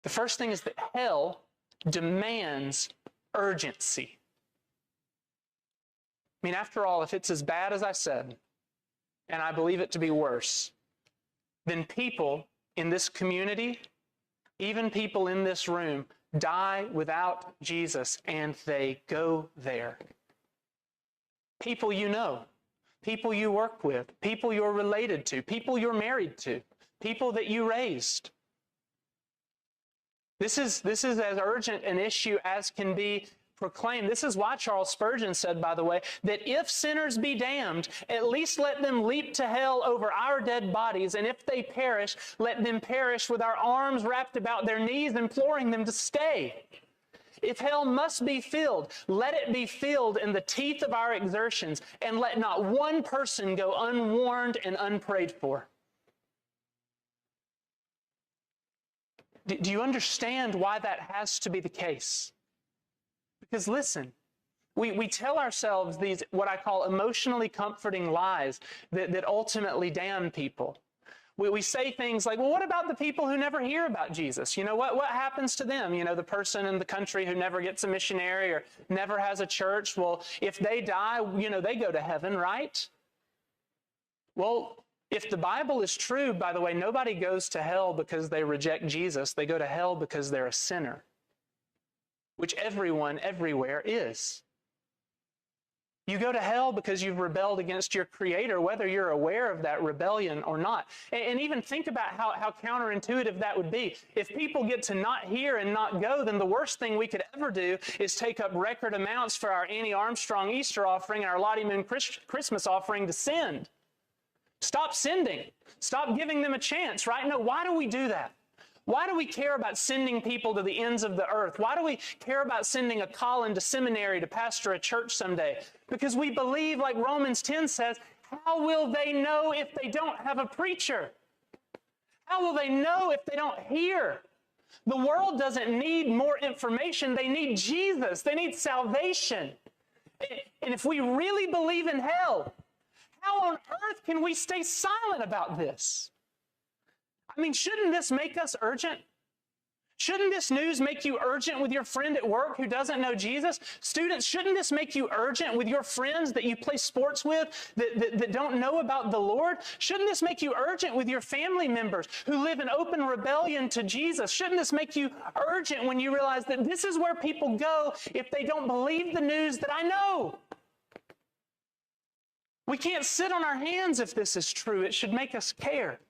The first thing is that hell demands urgency. I mean, after all, if it's as bad as I said, and I believe it to be worse, then people in this community, even people in this room, die without Jesus, and they go there. People you know, people you work with, people you're related to, people you're married to, people that you raised. This is as urgent an issue as can be proclaimed. This is why Charles Spurgeon said, by the way, that if sinners be damned, at least let them leap to hell over our dead bodies, and if they perish, let them perish with our arms wrapped about their knees, imploring them to stay. If hell must be filled, let it be filled in the teeth of our exertions, and let not one person go unwarned and unprayed for. Do you understand why that has to be the case? Because listen, we tell ourselves these, what I call emotionally comforting lies that ultimately damn people. We say things like, well, what about the people who never hear about Jesus? You know, what happens to them? You know, the person in the country who never gets a missionary or never has a church, well, if they die, you know, they go to heaven, right? Well, if the Bible is true, by the way, nobody goes to hell because they reject Jesus. They go to hell because they're a sinner, which everyone everywhere is. You go to hell because you've rebelled against your Creator, whether you're aware of that rebellion or not. And even think about how counterintuitive that would be. If people get to not hear and not go, then the worst thing we could ever do is take up record amounts for our Annie Armstrong Easter offering and our Lottie Moon Christmas offering to send. Stop sending. Stop giving them a chance, right? No, why do we do that? Why do we care about sending people to the ends of the earth? Why do we care about sending a Colin to seminary to pastor a church someday? Because we believe, like Romans 10 says, how will they know if they don't have a preacher? How will they know if they don't hear? The world doesn't need more information. They need Jesus. They need salvation. And if we really believe in hell, how on earth can we stay silent about this? I mean, shouldn't this make us urgent? Shouldn't this news make you urgent with your friend at work who doesn't know Jesus? Students, shouldn't this make you urgent with your friends that you play sports with that don't know about the Lord? Shouldn't this make you urgent with your family members who live in open rebellion to Jesus? Shouldn't this make you urgent when you realize that this is where people go if they don't believe the news that I know? We can't sit on our hands if this is true. It should make us care.